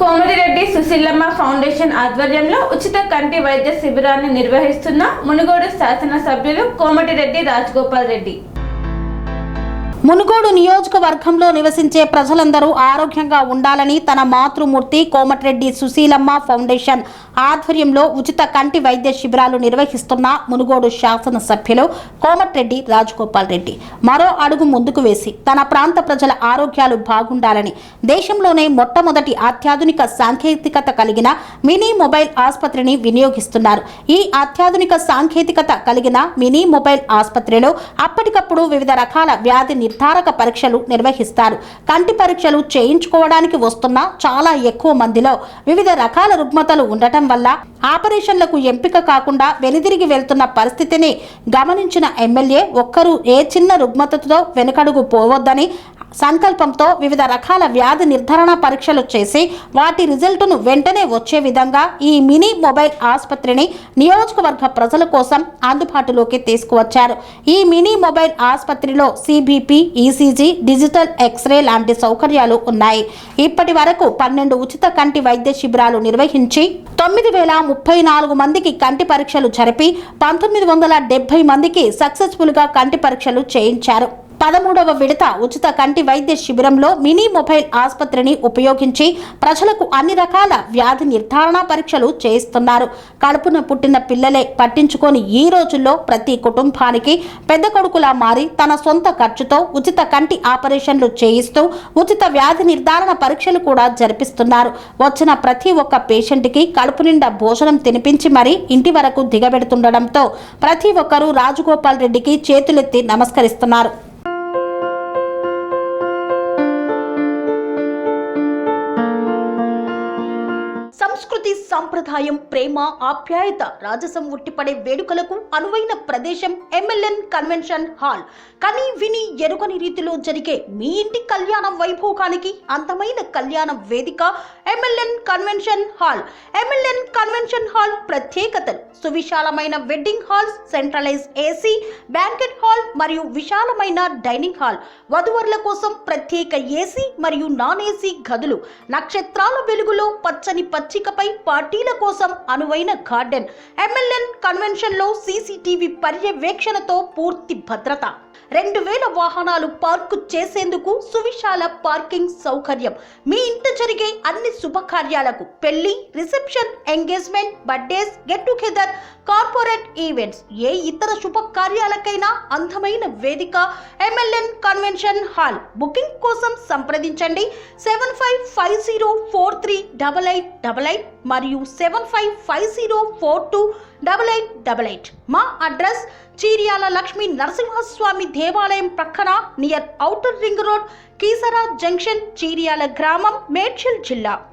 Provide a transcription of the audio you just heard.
Komatireddy Susheelamma foundation ఆధ్వర్యంలో ఉచిత కంటి వైద్య శిబిరాన్ని నిర్వహిస్తున్న మునుగోడు శాసనసభ్యులు కోమటిరెడ్డి రాజగోపాల్ రెడ్డి. మునుగోడు నియోజకవర్గంలో నివసించే ప్రజలందరూ ఆరోగ్యంగా ఉండాలని తన మాతృమూర్తి కోమటిరెడ్డి సుశీలమ్మ ఫౌండేషన్ ఆధ్వర్యంలో ఉచిత కంటి వైద్య శిబిరాలు నిర్వహిస్తున్న మునుగోడు శాసనసభ్యులు కోమటిరెడ్డి రాజగోపాల్ రెడ్డి మరో అడుగు ముందుకు వేసి తన ప్రాంత ప్రజల ఆరోగ్యాలు బాగుండాలని దేశంలోనే మొట్టమొదటి అత్యాధునిక సాంకేతికత కలిగిన మినీ మొబైల్ ఆసుపత్రిని వినియోగిస్తున్నారు. ఈ అత్యాధునిక సాంకేతికత కలిగిన మినీ మొబైల్ ఆసుపత్రిలో అప్పటికప్పుడు వివిధ రకాల వ్యాధి నిర్ధారక పరీక్షలు నిర్వహిస్తారు. కంటి పరీక్షలు చేయించుకోవడానికి వస్తున్న చాలా ఎక్కువ మందిలో వివిధ రకాల రుగ్మతలు ఉండటం వల్ల ఆపరేషన్లకు ఎంపిక కాకుండా వెనుదిరిగి వెళ్తున్న పరిస్థితిని గమనించిన ఎమ్మెల్యే ఒక్కరూ ఏ చిన్న రుగ్మతతో వెనుకడుగు పోవద్దని సంకల్పంతో వివిధ రకాల వ్యాధి నిర్ధారణ పరీక్షలు చేసి వాటి రిజల్టును వెంటనే వచ్చే విధంగా ఈ మినీ మొబైల్ ఆసుపత్రిని నియోజకవర్గ ప్రజల కోసం అందుబాటులోకి తీసుకువచ్చారు. ఈ మినీ మొబైల్ ఆసుపత్రిలో సిబిపి, ఈసీజీ, డిజిటల్ ఎక్స్రే లాంటి సౌకర్యాలు ఉన్నాయి. ఇప్పటి వరకు 12 ఉచిత కంటి వైద్య శిబిరాలు నిర్వహించి 9,034 మందికి కంటి పరీక్షలు జరిపి 1970 మందికి సక్సెస్ఫుల్ గా కంటి పరీక్షలు చేయించారు. 13వ విడత ఉచిత కంటి వైద్య శిబిరంలో మినీ మొబైల్ ఆసుపత్రిని ఉపయోగించి ప్రజలకు అన్ని రకాల వ్యాధి నిర్ధారణ పరీక్షలు చేయిస్తున్నారు. కడుపున పుట్టిన పిల్లలే పట్టించుకొని ఈ రోజుల్లో ప్రతి కుటుంబానికి పెద్ద కొడుకులా మారి తన సొంత ఖర్చుతో ఉచిత కంటి ఆపరేషన్లు చేయిస్తూ ఉచిత వ్యాధి నిర్ధారణ పరీక్షలు కూడా జరిపిస్తున్నారు. వచ్చిన ప్రతి ఒక్క పేషెంట్కి కడుపు నిండా భోజనం తినిపించి మరీ ఇంటి వరకు దిగబెడుతుండడంతో ప్రతి ఒక్కరూ రాజగోపాల్ రెడ్డికి చేతులెత్తి నమస్కరిస్తున్నారు. సంస్కృతి, సంప్రదాయం, ప్రేమ, ఆప్యాయత, రాజసం ఉట్టిపడే వేడుకలకు అనువైన ప్రదేశం ఎంఎల్ఎన్ కన్వెన్షన్ హాల్. కని విని ఎరుగని రీతిలో జరిగే మీ ఇంటి కళ్యాణ వైభోగానికి అందమైన కళ్యాణ వేదిక MLN convention hall. MLN convention hall ప్రత్యేకతలు: సువిశాలమైన wedding halls, centralise AC banquet hall మరియు విశాలమైన డైనింగ్ హాల్, వధువరుల కోసం ప్రత్యేక ఏసీ మరియు నాన్ ఏసీ గదులు, నక్షత్రాల వెలుగులో పచ్చని పచ్చికపై పార్టీల కోసం అనువైన గార్డెన్. ఎంఎల్ఎన్ కన్వెన్షన్ లో సీసీటీవీ పర్యవేక్షణతో పూర్తి భద్రత, 2000 వాహనాలు పార్కు చేసేందుకు సువిశాల పార్కింగ్ సౌకర్యం. మీ ఇంట జరిగే అన్ని శుభకార్యాలకు, పెళ్లి, reception, engagement, birthdays, get together, corporate events, ఏ ఇతర శుభకార్యాలకైనా అందమైన వేదిక ఎంఎల్ఎన్ కన్వెన్షన్ హాల్. బుకింగ్ కోసం సంప్రదించండి 7550438888 మరియు 7550428888. మా అడ్రస్ చీర్యాల లక్ష్మీ నరసింహస్వామి దేవాలయం ప్రక్కన, near outer ring road, Keesara junction, Cheeryal గ్రామం, మేడ్చల్ జిల్లా.